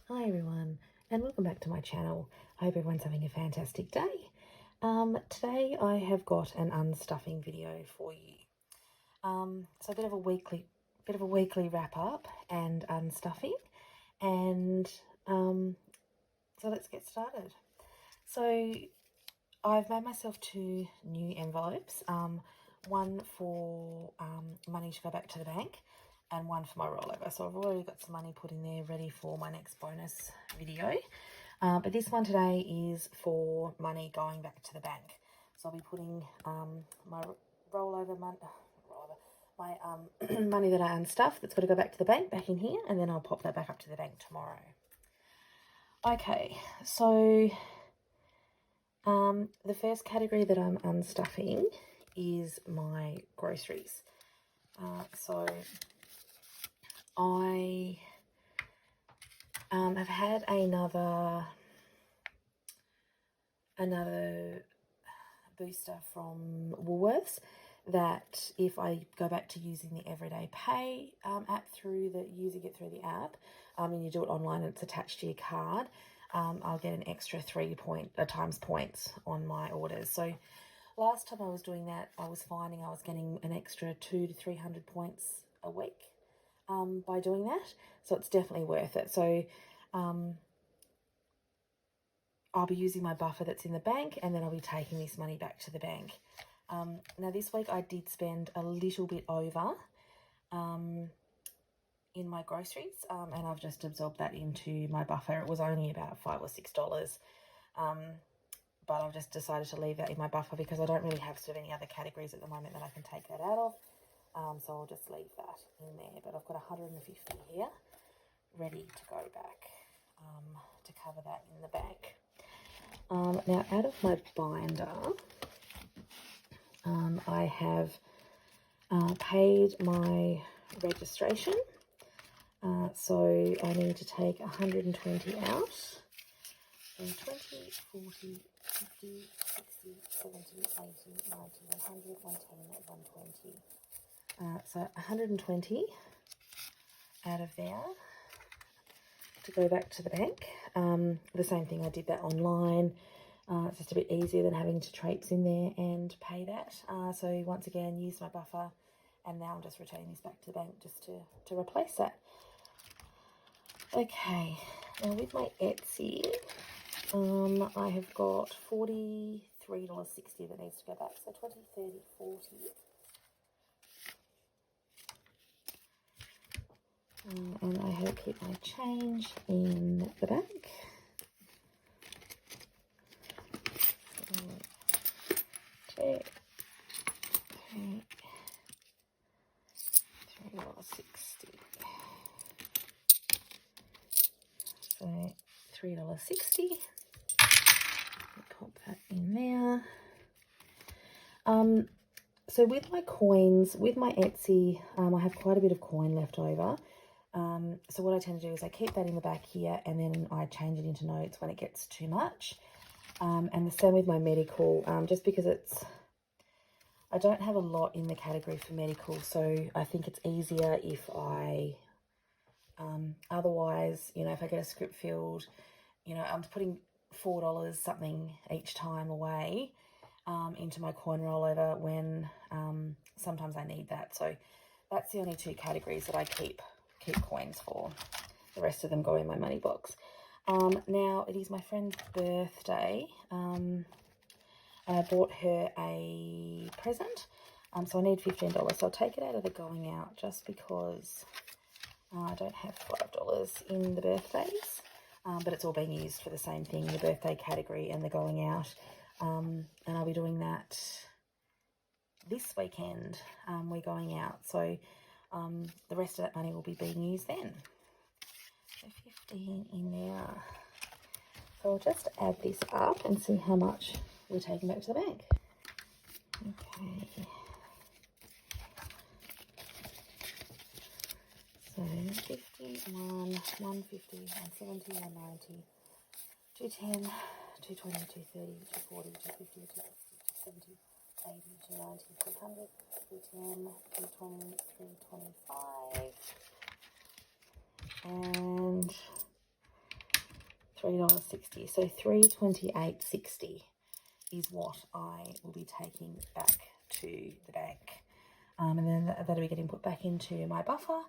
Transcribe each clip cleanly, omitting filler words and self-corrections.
Hi everyone, and welcome back to my channel. I hope everyone's having a fantastic day. Today I have got an unstuffing video for you. So a bit of a weekly wrap up and unstuffing, and so let's get started. So I've made myself 2 new envelopes, one for money to go back to the bank and one for my rollover. So I've already got some money put in there ready for my next bonus video. But this one today is for money going back to the bank. So I'll be putting my rollover money, money that I unstuffed that's got to go back to the bank back in here, and then I'll pop that back up to the bank tomorrow. Okay, so the first category that I'm unstuffing is my groceries. So I have had another booster from Woolworths that if I go back to using the Everyday Pay app using it through the app, and you do it online and it's attached to your card, I'll get an extra 3 times points on my orders. So last time I was doing that, I was finding I was getting an extra 200 to 300 points a week by doing that. So it's definitely worth it. So I'll be using my buffer that's in the bank, and then I'll be taking this money back to the bank. Now this week I did spend a little bit over in my groceries, and I've just absorbed that into my buffer. It was only about $5 or $6, but I've just decided to leave that in my buffer because I don't really have sort of any other categories at the moment that I can take that out of. So I'll just leave that in there. But I've got 150 here ready to go back to cover that in the bank. Now, out of my binder, I have paid my registration. So I need to take 120 out. So 20, 40, 50, 60, 70, 80, 90, 100, 110, 120. So 120 out of there to go back to the bank. The same thing, I did that online. It's just a bit easier than having to traipse in there and pay that. So once again, use my buffer, and now I'm just returning this back to the bank just to replace that. Okay, now with my Etsy, I have got $43.60 that needs to go back. So 20, 30, 40. And I have keep my change in the bank. $3.60. So $3.60. Pop that in there. So with my coins, with my Etsy, I have quite a bit of coin left over. So what I tend to do is I keep that in the back here, and then I change it into notes when it gets too much. And the same with my medical, just because I don't have a lot in the category for medical, so I think it's easier if I, otherwise, if I get a script filled, I'm putting $4 something each time away into my coin rollover when sometimes I need that. So that's the only 2 categories that I keep coins for. The rest of them go in my money box. Now it is my friend's birthday, and I bought her a present, so I need $15. So I'll take it out of the going out just because I don't have $5 in the birthdays, but it's all being used for the same thing, the birthday category and the going out, and I'll be doing that this weekend. We're going out, so the rest of that money will be being used then. So 15 in there. So I'll just add this up and see how much we're taking back to the bank. Okay. So 50, 150, 170, 190, 210, 220, 230, 240, 250, 260, 270, 80, 290, 300, 310, 320, 325, and $3.60. So $3.28.60 is what I will be taking back to the bank. And then that'll be getting put back into my buffer,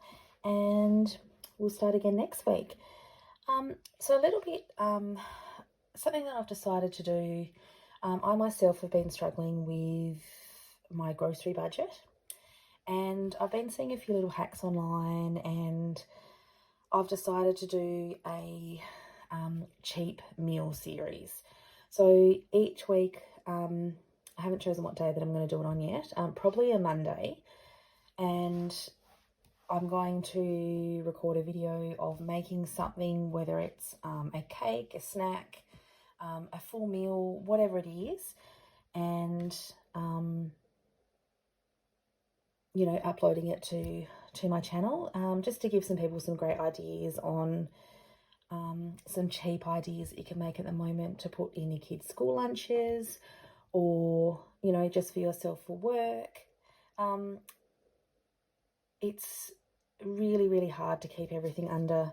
and we'll start again next week. So a little bit, something that I've decided to do, I myself have been struggling with my grocery budget, and I've been seeing a few little hacks online, and I've decided to do a cheap meal series. So each week, I haven't chosen what day that I'm going to do it on yet, probably a Monday, and I'm going to record a video of making something, whether it's a cake, a snack, a full meal, whatever it is, and you know, uploading it to my channel, just to give some people some great ideas on some cheap ideas that you can make at the moment to put in your kids' school lunches, or, you know, just for yourself for work. It's really, really hard to keep everything under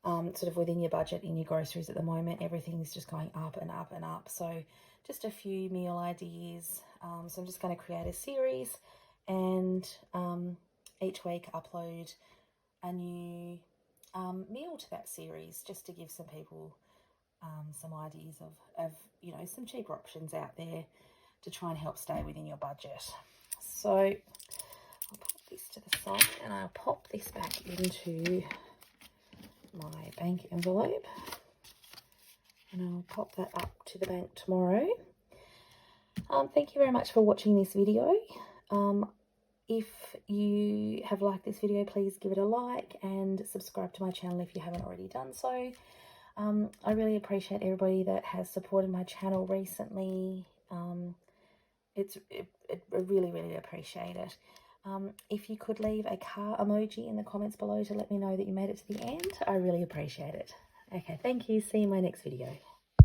sort of within your budget in your groceries at the moment. Everything's just going up and up and up. So just a few meal ideas. So I'm just going to create a series, and each week upload a new meal to that series, just to give some people some ideas of, you know, some cheaper options out there to try and help stay within your budget. So I'll pop this to the side, and I'll pop this back into my bank envelope, and I'll pop that up to the bank tomorrow. Thank you very much for watching this video. If you have liked this video, please give it a like and subscribe to my channel if you haven't already done so. I really appreciate everybody that has supported my channel recently. I really, really appreciate it. If you could leave a car emoji in the comments below to let me know that you made it to the end, I really appreciate it. Okay, thank you. See you in my next video.